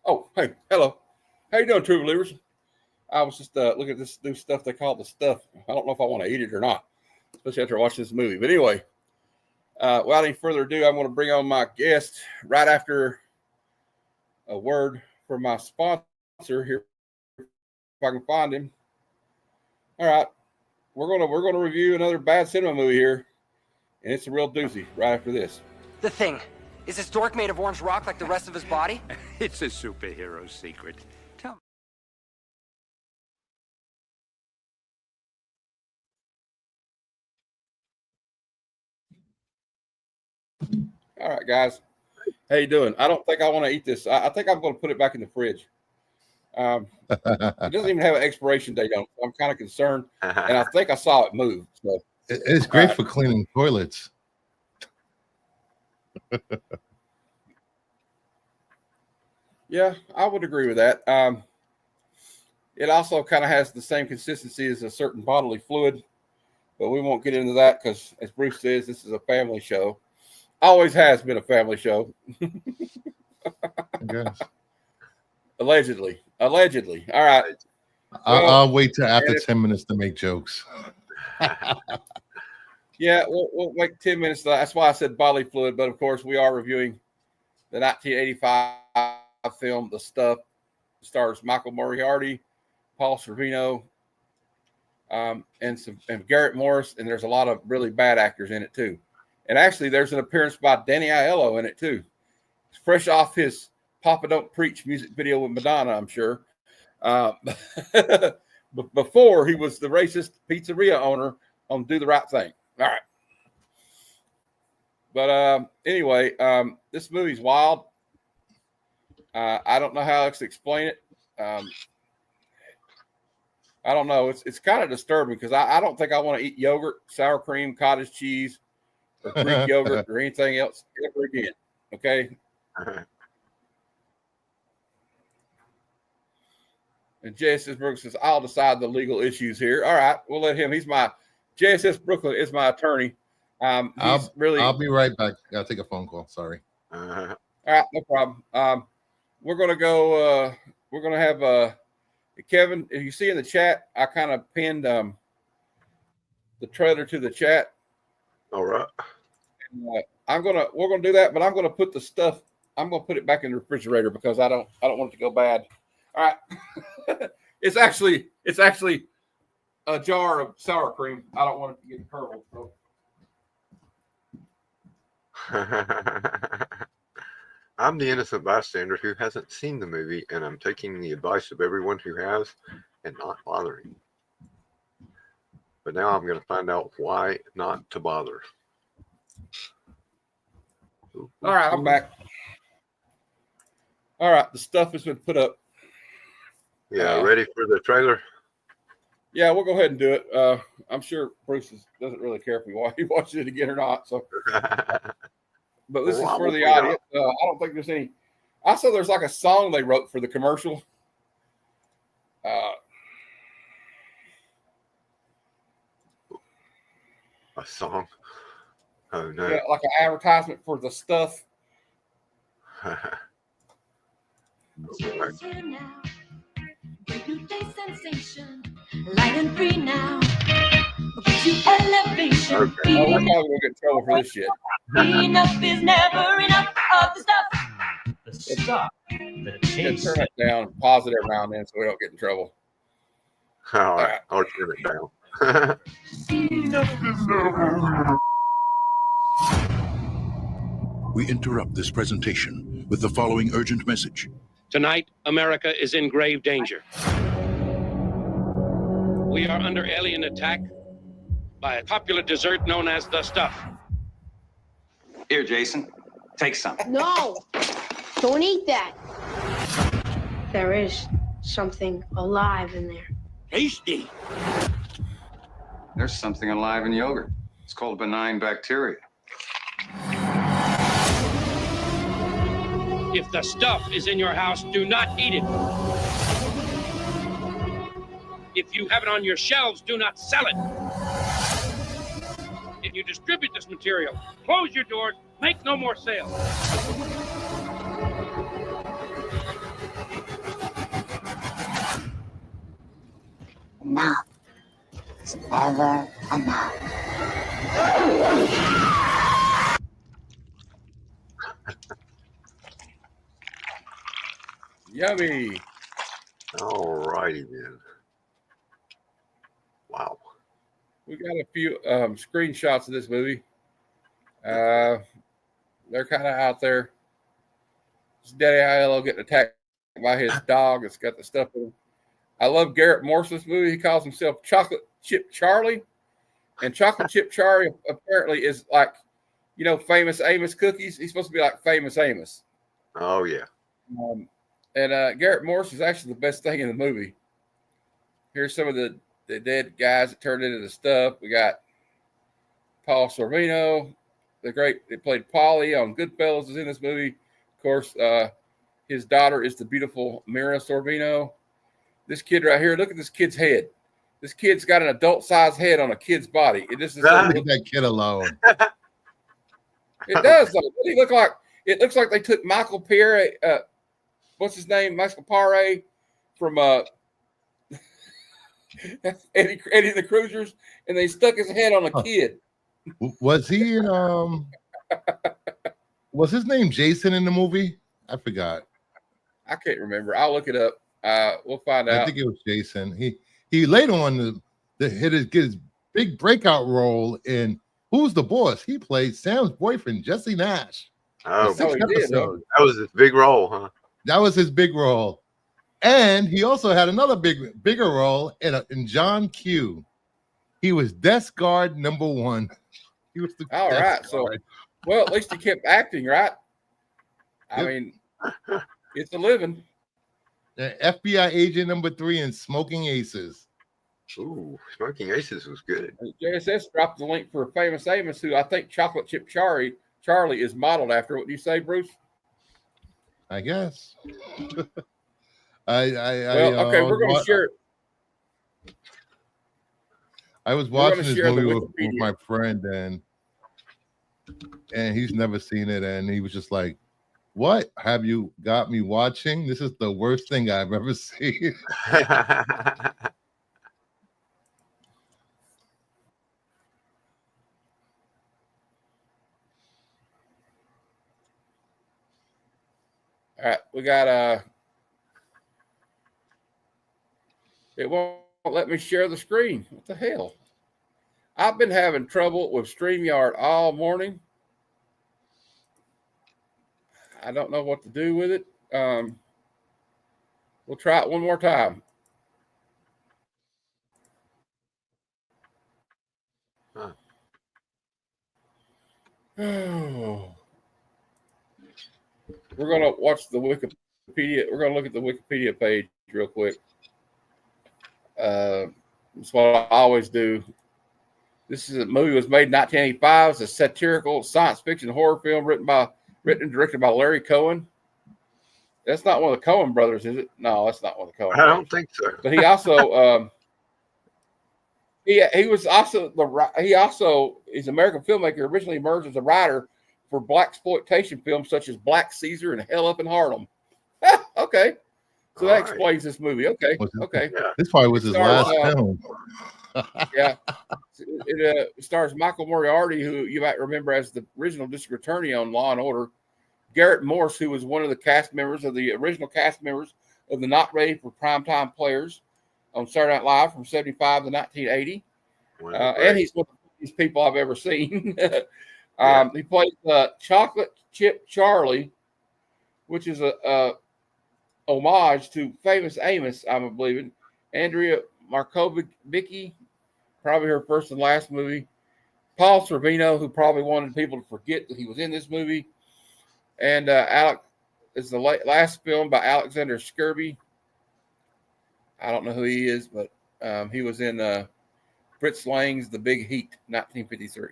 Oh, hey, hello. How you doing, true believers? I was just looking at this new stuff they call the stuff. I don't know if I want to eat it or not, especially after watching this movie. But anyway, without any further ado, I'm going to bring on my guest right after a word from my sponsor here, if I can find him. All right, we're gonna review another bad cinema movie here, and it's a real doozy. Right after this. The Thing. Is this dork made of orange rock like the rest of his body? It's a superhero secret. Tell me. All right, guys. How you doing? I don't think I want to eat this. I think I'm going to put it back in the fridge. It doesn't even have an expiration date on it. I'm kind of concerned, and I think I saw it move. So it's great for cleaning toilets. Yeah, I would agree with that. It also kind of has the same consistency as a certain bodily fluid, but we won't get into that because, as Bruce says, this is a family show. Always has been a family show. I guess. Allegedly. All right. I'll wait till after 10 minutes to make jokes. Yeah, we'll wait 10 minutes. That's why I said bodily fluid. But of course, we are reviewing the 1985 film, The Stuff. It stars Michael Moriarty, Paul Sorvino, and Garrett Morris. And there's a lot of really bad actors in it too. And actually, there's an appearance by Danny Aiello in it too. It's fresh off his Papa Don't Preach music video with Madonna, I'm sure. But before he was the racist pizzeria owner on Do the Right Thing. All right. But anyway, this movie's wild. I don't know how else to explain it. I don't know. It's kind of disturbing because I don't think I want to eat yogurt, sour cream, cottage cheese, or Greek yogurt or anything else ever again. Okay. And JSS Brooks says, I'll decide the legal issues here. All right. We'll let him. JSS Brooklyn is my attorney. I'll be right back. I'll take a phone call. Sorry. All right. No problem. We're going to go. We're going to have Kevin. If you see in the chat, I kind of pinned the trailer to the chat. All right. And, we're going to do that, but I'm going to put the stuff. I'm going to put it back in the refrigerator because I don't want it to go bad. All right. It's actually a jar of sour cream. I don't want it to get curdled. So. I'm the innocent bystander who hasn't seen the movie, and I'm taking the advice of everyone who has and not bothering. But now I'm going to find out why not to bother. All right, I'm back. All right, the stuff has been put up. Yeah, ready for the trailer? Yeah, we'll go ahead and do it. I'm sure Bruce doesn't really care if he watches it again or not. So, but this is for the audience. I don't think there's any. I saw there's like a song they wrote for the commercial. A song? Oh no! Yeah, like an advertisement for the stuff. Sensation, light and free now. Gives you elevation. Okay. I'm probably gonna get in trouble for this shit. Enough is never enough of the stuff. The stuff. The taste. Turn it down and pause it every now and then so we don't get in trouble. All right, I'll turn it down. We interrupt this presentation with the following urgent message. Tonight, America is in grave danger. We are under alien attack by a popular dessert known as the stuff. Here, Jason, take some. No, don't eat that. There is something alive in there. Tasty. There's something alive in yogurt. It's called benign bacteria. If the stuff is in your house, do not eat it. If you have it on your shelves, do not sell it. If you distribute this material, close your doors, make no more sales. enough is never enough. Yummy. All righty then. Wow. We got a few screenshots of this movie. They're kind of out there. It's Daddy Aiello getting attacked by his dog. It's got the stuff in him. I love Garrett Morris's movie. He calls himself Chocolate Chip Charlie. And Chocolate Chip Charlie apparently is like, Famous Amos cookies. He's supposed to be like Famous Amos. Oh, yeah. And Garrett Morris is actually the best thing in the movie. Here's some of the dead guys that turned into the stuff. We got Paul Sorvino, the great that played Polly on Goodfellas, is in this movie. Of course, his daughter is the beautiful Mira Sorvino. This kid right here, look at this kid's head. This kid's got an adult-sized head on a kid's body. Leave that kid alone. It does, though. It looks like they took Michael Pierre, what's his name? Michael Paré from Eddie the Cruisers, and they stuck his head on a kid. Was he in was his name Jason in the movie? I forgot. I can't remember. I'll look it up. We'll find out. I think it was Jason. He later on hit his big breakout role in Who's the Boss? He played Sam's boyfriend, Jesse Nash. Oh, he did, huh? That was his big role, huh? That was his big role. And he also had another bigger role in John Q. He was desk guard number 1. He was the all right. Guard. So, well, at least he kept acting, right? I mean, it's a living. FBI agent number 3 in Smoking Aces. Ooh, Smoking Aces was good. JSS dropped the link for Famous Amos, who I think Chocolate Chip Charlie is modeled after. What do you say, Bruce? I guess. Okay, we're going to share. I was watching this movie with my friend, and he's never seen it, and he was just like, "What have you got me watching? This is the worst thing I've ever seen." All right, we got it won't let me share the screen. What the hell? I've been having trouble with StreamYard all morning. I don't know what to do with it. We'll try it one more time. Huh. We're going to watch the Wikipedia. We're going to look at the Wikipedia page real quick. That's what I always do. This is a movie was made in 1985. It's a satirical science fiction horror film written and directed by Larry Cohen. That's not one of the Coen brothers, is it? No, that's not one of the Coen. I don't think so. But he also he was also he's an American filmmaker. Originally emerged as a writer for blaxploitation films such as Black Caesar and Hell Up in Harlem. Okay. So that explains this movie. Okay. Okay. Yeah. This probably was his last film. Yeah. It stars Michael Moriarty, who you might remember as the original district attorney on Law and Order. Garrett Morris, who was one of the original cast members of the Not Ready for Primetime Players on Saturday Night Live from 75 to 1980. And he's one of the funniest people I've ever seen. He plays Chocolate Chip Charlie, which is a homage to Famous Amos, I'm believing. Andrea Markovicki, probably her first and last movie. Paul Sorvino, who probably wanted people to forget that he was in this movie. And Alec is the last film by Alexander Skirby. I don't know who he is, but he was in Fritz Lang's The Big Heat, 1953.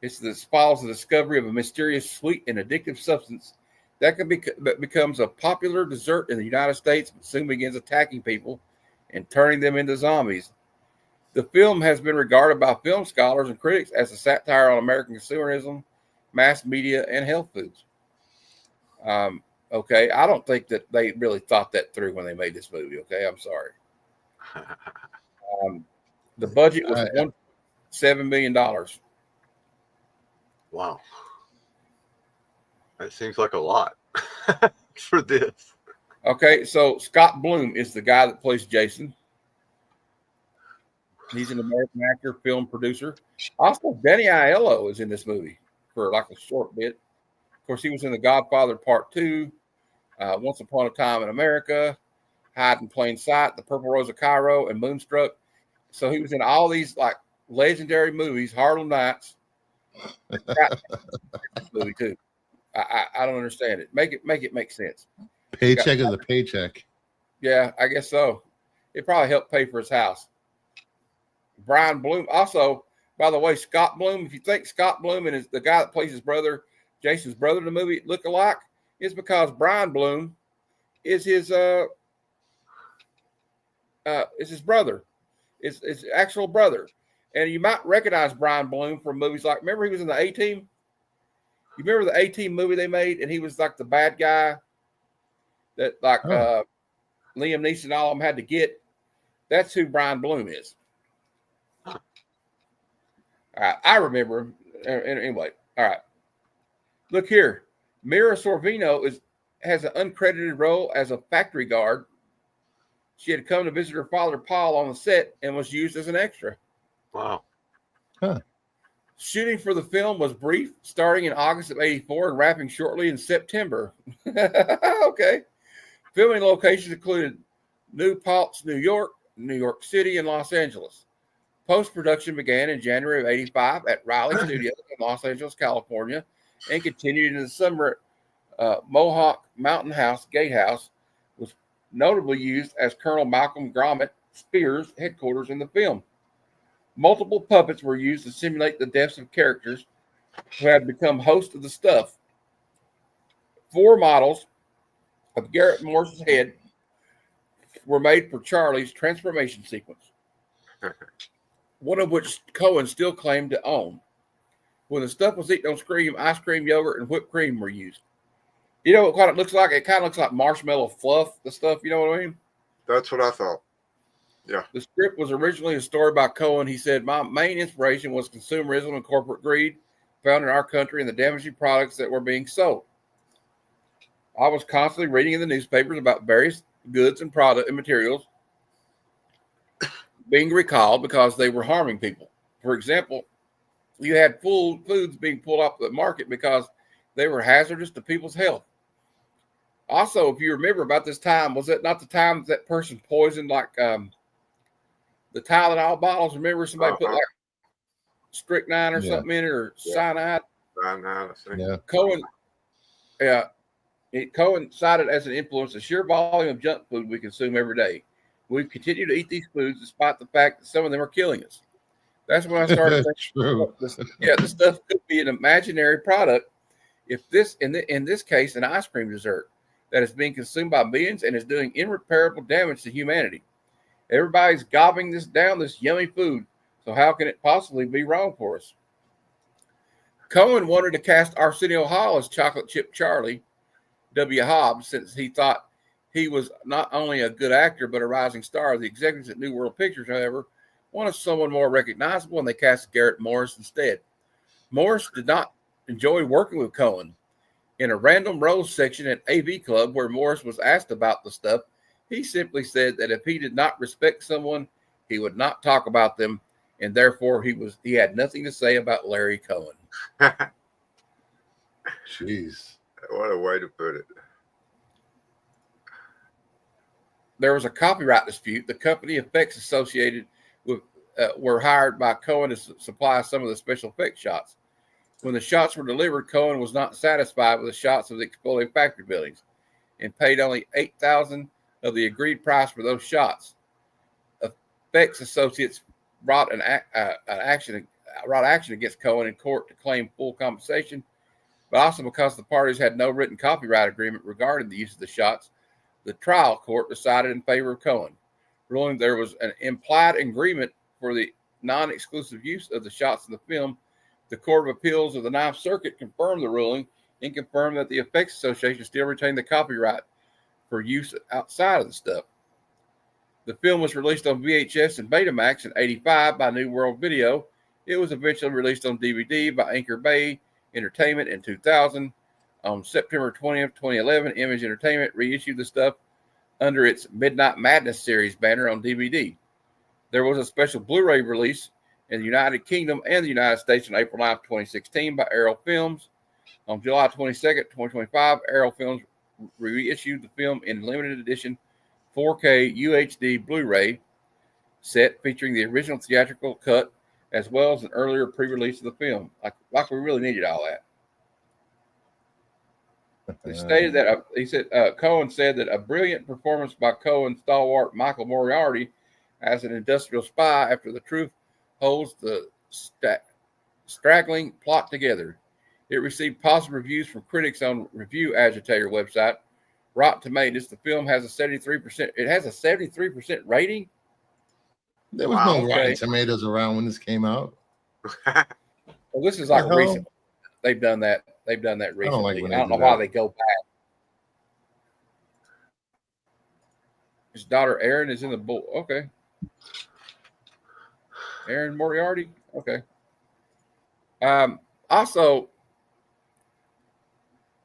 It follows the discovery of a mysterious, sweet, and addictive substance that becomes a popular dessert in the United States, but soon begins attacking people and turning them into zombies. The film has been regarded by film scholars and critics as a satire on American consumerism, mass media, and health foods. Okay, I don't think that they really thought that through when they made this movie. Okay, I'm sorry. The budget was All right. $1.7 million. Wow. That seems like a lot for this. Okay, so Scott Bloom is the guy that plays Jason. He's an American actor, film producer. Also, Danny Aiello is in this movie for like a short bit. Of course, he was in The Godfather Part 2, Once Upon a Time in America, Hide in Plain Sight, The Purple Rose of Cairo, and Moonstruck. So he was in all these like legendary movies, Harlem Nights. Movie too. I don't understand it. Make it make sense. Paycheck is a paycheck. Yeah, I guess so. It probably helped pay for his house. Brian Bloom. Also, by the way, Scott Bloom, if you think Scott Bloom and the guy that plays his brother, Jason's brother in the movie, look alike, it's because Brian Bloom is his brother. It's his actual brother. And you might recognize Brian Bloom from movies like, remember he was in the A-Team? You remember the A-Team movie they made, and he was like the bad guy that like Liam Neeson and all of them had to get? That's who Brian Bloom is. All right, I remember him. Anyway, all right. Look here. Mira Sorvino has an uncredited role as a factory guard. She had come to visit her father, Paul, on the set and was used as an extra. Wow. Huh. Shooting for the film was brief, starting in August of '84 and wrapping shortly in September. Okay. Filming locations included New Paltz, New York City, and Los Angeles. Post-production began in January of '85 at Riley Studios in Los Angeles, California, and continued in the summer at Mohawk Mountain House Gatehouse, was notably used as Colonel Malcolm Gromit Spears' headquarters in the film. Multiple puppets were used to simulate the deaths of characters who had become hosts of the stuff. 4 models of Garrett Morris's head were made for Charlie's transformation sequence, one of which Cohen still claimed to own. When the stuff was eaten on screen, ice cream, yogurt, and whipped cream were used. You know what kind of looks like? It kind of looks like marshmallow fluff, the stuff, you know what I mean? That's what I thought. Yeah. The script was originally a story by Cohen. He said, my main inspiration was consumerism and corporate greed found in our country and the damaging products that were being sold. I was constantly reading in the newspapers about various goods and product and materials being recalled because they were harming people. For example, you had foods being pulled off the market because they were hazardous to people's health. Also, if you remember about this time, was it not the time that person poisoned like the Tylenol bottles? Remember somebody put like strychnine or something in it, or cyanide? Cyanide, I think. Yeah. Cohen cited as an influence the sheer volume of junk food we consume every day. We continue to eat these foods despite the fact that some of them are killing us. That's when I started thinking, this stuff could be an imaginary product. If this, in this case, an ice cream dessert that is being consumed by millions and is doing irreparable damage to humanity. Everybody's gobbling this down, this yummy food. So how can it possibly be wrong for us? Cohen wanted to cast Arsenio Hall as Chocolate Chip Charlie W. Hobbs, since he thought he was not only a good actor, but a rising star. The executives at New World Pictures, however, wanted someone more recognizable, and they cast Garrett Morris instead. Morris did not enjoy working with Cohen. In a random roles section at AV Club, where Morris was asked about the stuff, he simply said that if he did not respect someone, he would not talk about them, and therefore he had nothing to say about Larry Cohen. Jeez. What a way to put it. There was a copyright dispute. The company effects associated with were hired by Cohen to supply some of the special effects shots. When the shots were delivered, Cohen was not satisfied with the shots of the exploding factory buildings and paid only $8,000 of the agreed price for those shots. Effects associates brought action against Cohen in court to claim full compensation, but also because the parties had no written copyright agreement regarding the use of the shots. The trial court decided in favor of Cohen, ruling there was an implied agreement for the non-exclusive use of the shots in the film. The Court of Appeals of the Ninth Circuit confirmed the ruling and confirmed that the Effects Association still retained the copyright for use outside of the stuff. The film was released on VHS and Betamax in '85 by New World Video. It was eventually released on DVD by Anchor Bay Entertainment in 2000. On September 20th, 2011, Image Entertainment reissued the stuff under its Midnight Madness series banner on DVD. There was a special Blu-ray release in the United Kingdom and the United States on April 9th, 2016 by Arrow Films. On July 22nd, 2025, Arrow Films reissued the film in limited edition 4K UHD Blu-ray set featuring the original theatrical cut as well as an earlier pre-release of the film. Like we really needed all that. It stated that Cohen said that a brilliant performance by Cohen stalwart Michael Moriarty as an industrial spy after the truth holds the straggling plot together. It received positive reviews from critics on Review Agitator website. Rotten Tomatoes. The film has a 73%. It has a 73% rating. There was no Rotten Tomatoes around when this came out. Well, this is like recent. They've done that. They've done that recently. I don't know why they go back. His daughter Erin is in the book. Okay. Erin Moriarty. Okay. Also,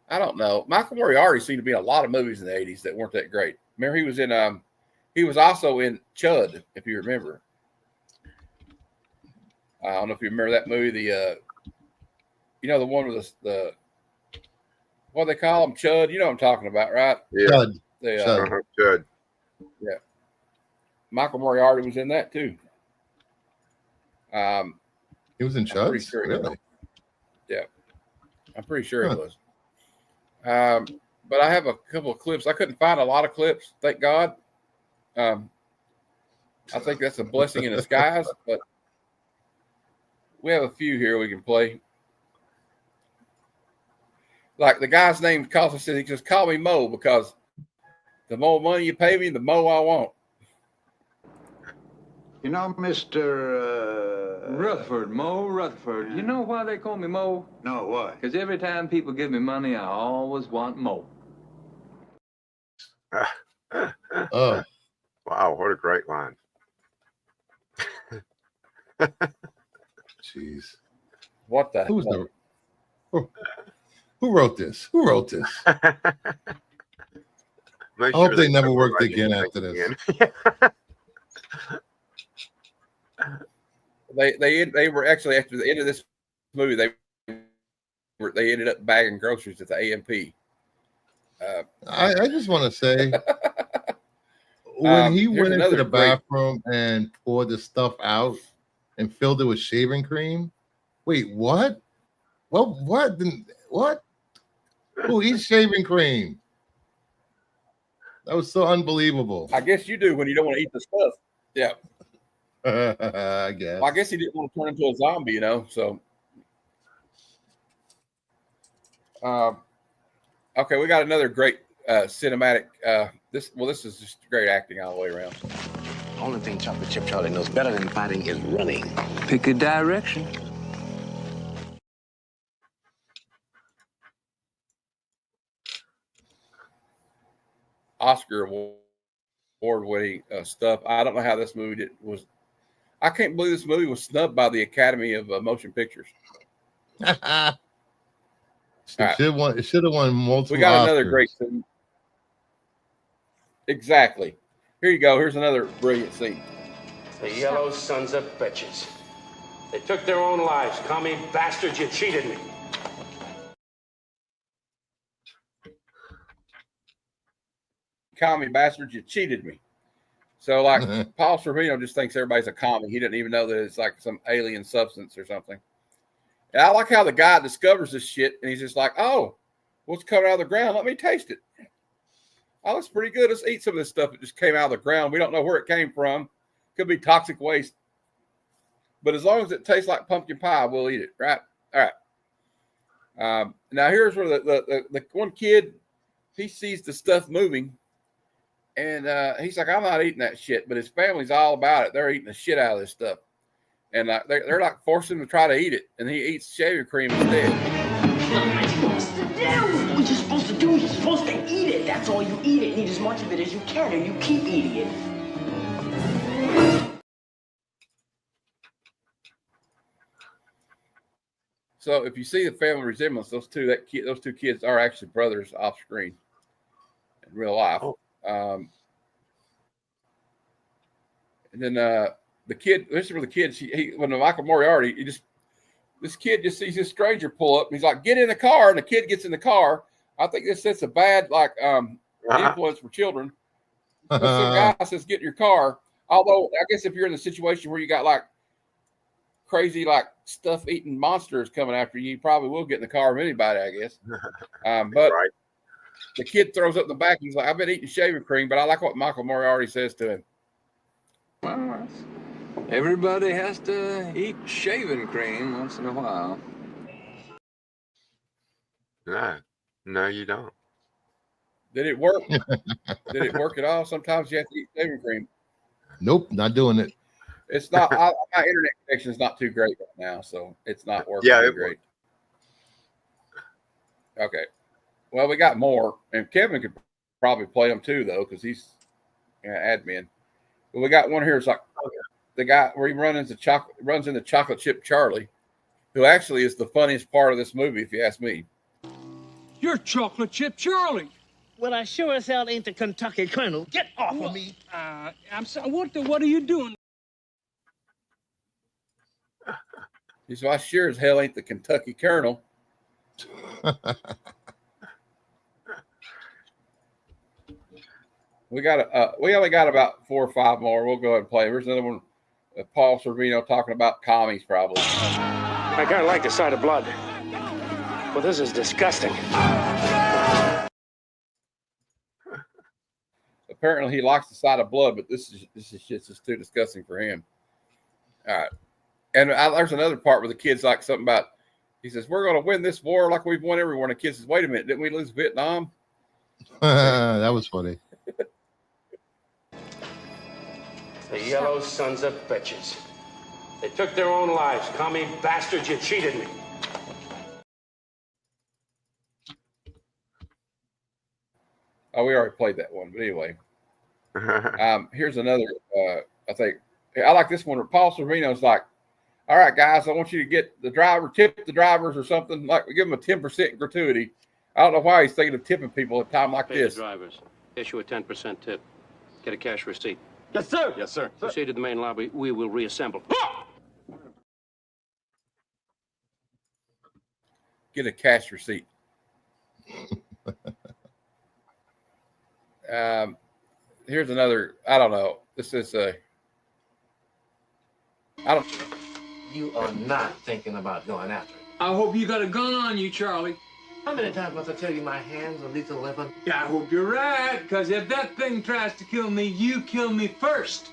I don't know. Michael Moriarty seemed to be in a lot of movies in the 80s that weren't that great. Remember, he was in he was also in Chud, if you remember. I don't know if you remember that movie, the the one with the what do they call him? Chud. You know what I'm talking about, right? Yeah. Chud. Chud. Yeah. Michael Moriarty was in that too. He was in Chud? Pretty sure really? Yeah. I'm pretty sure it was. But I have a couple of clips. I couldn't find a lot of clips, thank God. I think that's a blessing in disguise, but we have a few here we can play. Like the guy's name calls says he just call me Mo because the more money you pay me, the more I want. You know, Mr. Rutherford, Mo Rutherford. You know why they call me Mo? No, why? Because every time people give me money, I always want Mo. Oh. Wow, what a great line. Jeez. What the hell? Who wrote this? Who wrote this? I hope they never worked again after this. They were actually, after the end of this movie, they ended up bagging groceries at the AMP. I just want to say, when he went into the bathroom and poured the stuff out and filled it with shaving cream, wait, what? Well, what? What? Who eats shaving cream? That was so unbelievable. I guess you do when you don't want to eat the stuff. Yeah. I guess. Well, I guess he didn't want to turn into a zombie, you know. So, okay, we got another great cinematic. This is just great acting all the way around. Only thing Chocolate Chip Charlie knows better than fighting is running. Pick a direction. Oscar award-winning stuff. I don't know how this movie was. I can't believe this movie was snubbed by the Academy of Motion Pictures. It should have won multiple. We got Oscars. another great scene. Exactly. Here you go. Here's another brilliant scene. The yellow sons of bitches. They took their own lives. Commie bastards, you cheated me. Commie bastards, you cheated me. So, like, Paul Sorvino just thinks everybody's a commie. He didn't even know that it's like some alien substance or something. And I like how the guy discovers this shit, and he's just like, oh, what's coming out of the ground? Let me taste it. Oh, it's pretty good. Let's eat some of this stuff that just came out of the ground. We don't know where it came from. Could be toxic waste. But as long as it tastes like pumpkin pie, we'll eat it, right? All right. Now, here's where the one kid, he sees the stuff moving, and he's like, I'm not eating that shit. But his family's all about it. They're eating the shit out of this stuff. And they're like forcing him to try to eat it. And he eats shaving cream instead. What you're supposed to do is you're supposed to eat it. That's all. You eat it and eat as much of it as you can, and you keep eating it. So if you see the family resemblance, those two kids are actually brothers off screen in real life. And then the kid, this is for the kids. When Michael Moriarty, this kid just sees this stranger pull up. And he's like, "Get in the car," and the kid gets in the car. I think this sets a bad influence for children. Some guy says, "Get in your car." Although I guess if you're in the situation where you got like crazy stuff eating monsters coming after you, you probably will get in the car of anybody, I guess. But Right. the kid throws up in the back. He's like, "I've been eating shaving cream," but I like what Michael Moriarty says to him. Well, everybody has to eat shaving cream once in a while. No, you don't. Did it work? Did it work at all? Sometimes you have to eat shaving cream. Nope, not doing it. It's not. My internet connection is not too great right now, so it's not working too great. Okay. Well, we got more, and Kevin could probably play them too, though, because he's admin. But we got one here. It's like the guy where he runs into Chocolate Chip Charlie, who actually is the funniest part of this movie, if you ask me. You're Chocolate Chip Charlie. Well, I sure as hell ain't the Kentucky Colonel. Get off of me. I'm sorry. What are you doing? He said, "I sure as hell ain't the Kentucky Colonel." We only got about 4 or 5 more. We'll go ahead and play. There's another one. Paul Sorvino talking about commies, probably. I kind of like the sight of blood. Well, this is disgusting. Apparently, he likes the sight of blood, but this is just too disgusting for him. All right. And there's another part where the kid's like something about, he says, "We're going to win this war like we've won every war." And the kid says, "Wait a minute, didn't we lose Vietnam?" That was funny. The yellow sons of bitches. They took their own lives. Commie bastards, you cheated me. Oh, we already played that one. But anyway, here's another. I think I like this one. Paul Sorvino's like, "All right, guys, I want you to get tip the drivers or something. Like, we give them a 10% gratuity." I don't know why he's thinking of tipping people at a time like Pay this. the drivers. Issue a 10% tip. Get a cash receipt. Yes, sir. Yes, sir. Proceed to the main lobby. We will reassemble. Get a cash receipt. Here's another. I don't know. This is You are not thinking about going after it. I hope you got a gun on you, Charlie. How many times must I tell you my hands are lethal weapon? Yeah, I hope you're right, because if that thing tries to kill me, you kill me first.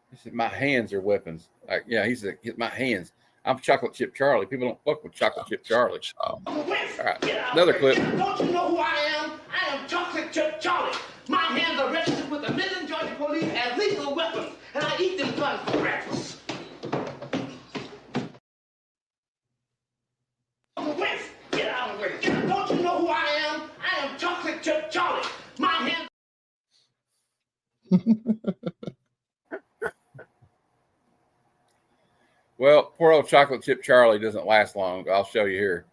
He said, "My hands are weapons." Like, yeah, he said, "My hands. I'm Chocolate Chip Charlie. People don't fuck with Chocolate Chip Charlie." All right, another clip. Don't you know who I am? I am Chocolate Chip Charlie. My hands are registered with the Midland, Georgia Police as lethal weapons, and I eat them guns for breakfast. Get out of the way. Don't you know who I am? I am Chocolate Chip Charlie. My hands. Well, poor old Chocolate Chip Charlie doesn't last long. I'll show you here.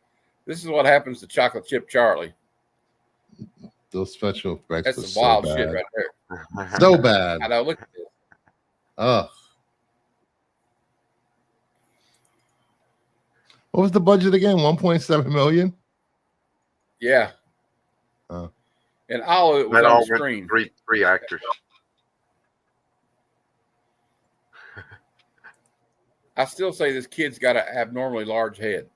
This is what happens to Chocolate Chip Charlie. Those special effects. That's are some so wild bad. shit right there. So bad. I know. Look at this. Ugh. What was the budget again? 1.7 million. Yeah. And all of it was That on all the went screen. three actors. I still say this kid's got an abnormally large head.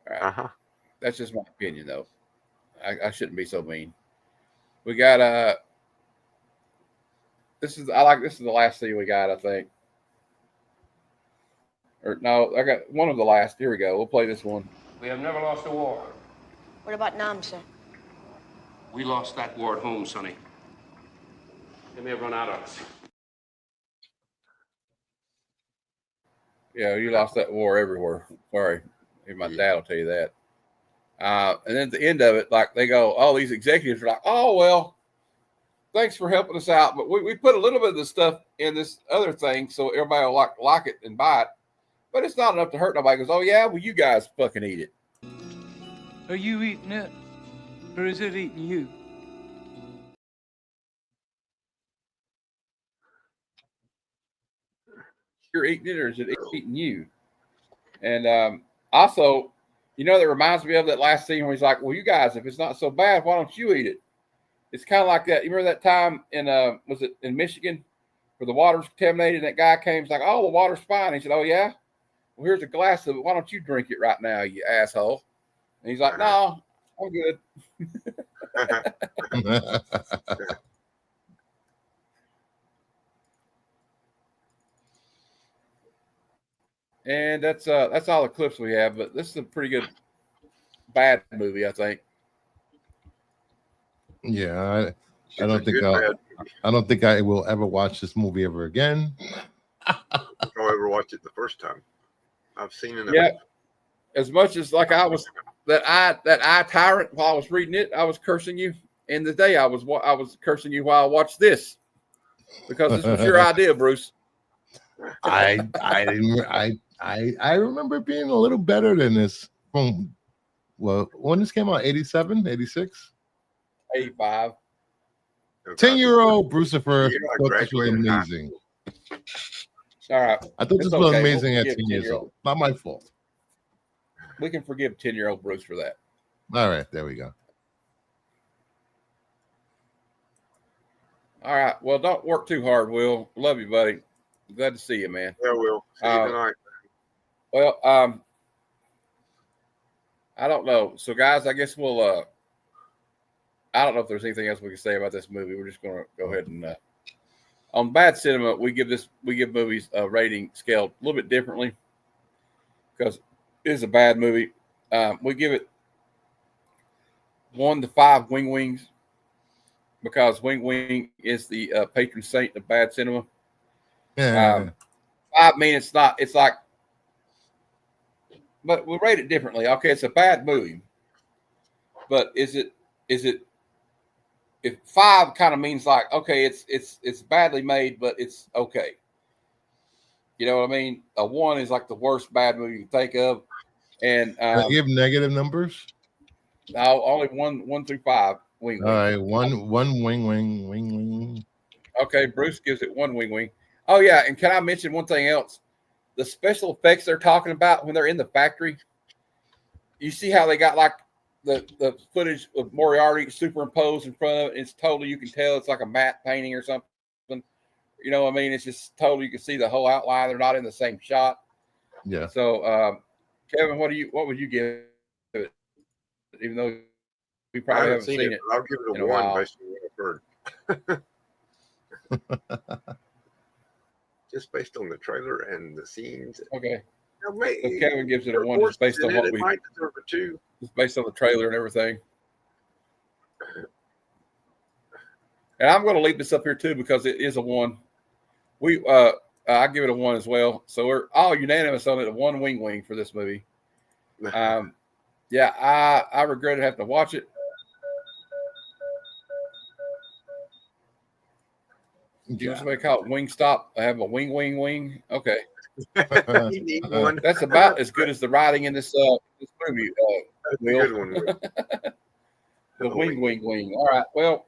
All right. That's just my opinion, though. I shouldn't be so mean. We got this is the last scene we got, I think. Or no, I got one of the last. Here we go. We'll play this one. We have never lost a war. What about Nam, sir? We lost that war at home, Sonny. They may have run out on us. Yeah, you lost that war everywhere. Sorry. My dad will tell you that. And then at the end of it, like they go, all these executives are like, "Oh, well, thanks for helping us out. But we put a little bit of the stuff in this other thing so everybody will like it and buy it. But it's not enough to hurt nobody. Goes, oh yeah, well you guys fucking eat it. Are you eating it? Or is it eating you? You're eating it, or is it eating you? And also, you know, that reminds me of that last scene where he's like, well, you guys, if it's not so bad, why don't you eat it? It's kind of like that. You remember that time in, was it in Michigan where the water was contaminated and that guy came, he's like, oh, the water's fine. He said, oh, yeah? Well, here's a glass of it. Why don't you drink it right now, you asshole? And he's like, no, I'm good. And that's all the clips we have, but this is a pretty good bad movie, I think. Yeah, I don't think I will ever watch this movie ever again. I'll ever watch it the first time. I've seen it. Yeah, as much as like I was that eye tyrant while I was reading it, I was cursing you. And the day I was cursing you while I watched this because this was your idea, Bruce. I remember it being a little better than this from, well, when this came out, 87, 86? 85. 10-year-old Brucifer thought this was amazing. All right. I thought this was amazing at 10 years old. Not my fault. We can forgive 10-year-old Bruce for that. All right, there we go. All right. Well, don't work too hard, Will. Love you, buddy. Glad to see you, man. Yeah, Will. See you tonight. Well, I don't know. So, guys, I guess we'll. I don't know if there's anything else we can say about this movie. We're just going to go ahead and. On Bad Cinema, we give movies a rating scaled a little bit differently because it is a bad movie. We give it 1 to 5 wing wings because Wing Wing is the patron saint of Bad Cinema. Yeah. 5 mean it's not. It's like, but we rate it differently. Okay, it's a bad movie, but is it? If 5 kind of means like, okay, it's badly made, but it's okay. You know what I mean? A 1 is like the worst bad movie you can think of. And you give negative numbers? No, only 1 through 5 wing. All right, one wing. Okay, Bruce gives it 1 wing. Oh yeah, and can I mention one thing else? The special effects they're talking about when they're in the factory. You see how they got like the footage of Moriarty superimposed in front of it. It's totally, you can tell it's like a matte painting or something. You know what I mean? It's just totally, you can see the whole outline. They're not in the same shot. Yeah. So, Kevin, what would you give it? Even though we probably haven't seen it. I'll give it a 1 based on what I've heard. Just based on the trailer and the scenes. Okay. So Kevin gives it a 1 just based on what we. Might deserve a 2. Just based on the trailer and everything. And I'm going to leave this up here too because it is a 1. I give it a 1 as well. So we're all unanimous on it. A 1 wing for this movie. Yeah, I regretted having to watch it. Do you somebody call it Wingstop? I have a wing. Okay. You need one. That's about as good as the writing in this movie. That's a good one. The wing. All right. Well,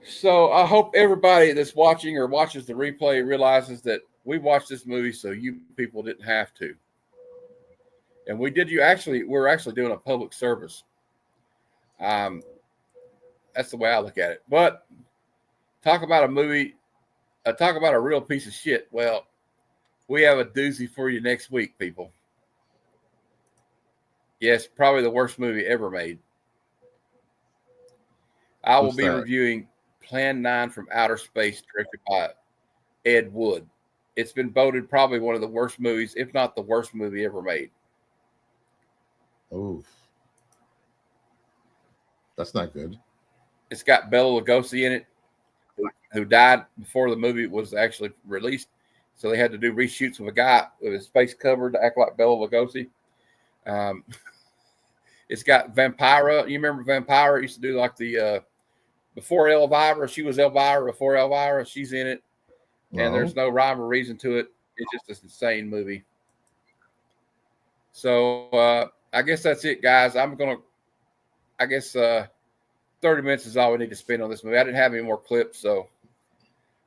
so I hope everybody that's watching or watches the replay realizes that we watched this movie so you people didn't have to. And we're actually doing a public service. That's the way I look at it. But talk about a movie, talk about a real piece of shit. Well, we have a doozy for you next week, people. Yes, probably the worst movie ever made. I will be reviewing Plan 9 from Outer Space, directed by Ed Wood. It's been voted probably one of the worst movies, if not the worst movie ever made. Oh, that's not good. It's got Bela Lugosi in it, who died before the movie was actually released. So they had to do reshoots with a guy with his face covered to act like Bela Lugosi. It's got Vampira. You remember Vampira? It used to do like the before Elvira. She was Elvira before Elvira. She's in it, and there's no rhyme or reason to it. It's just an insane movie. So I guess that's it, guys. I guess 30 minutes is all we need to spend on this movie. I didn't have any more clips, so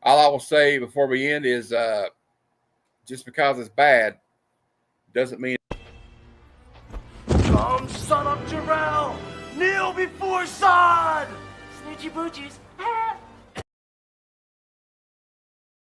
all I will say before we end is just because it's bad doesn't mean. Come, son of Jarrell! Kneel before Zod! Snitchy Boochies, have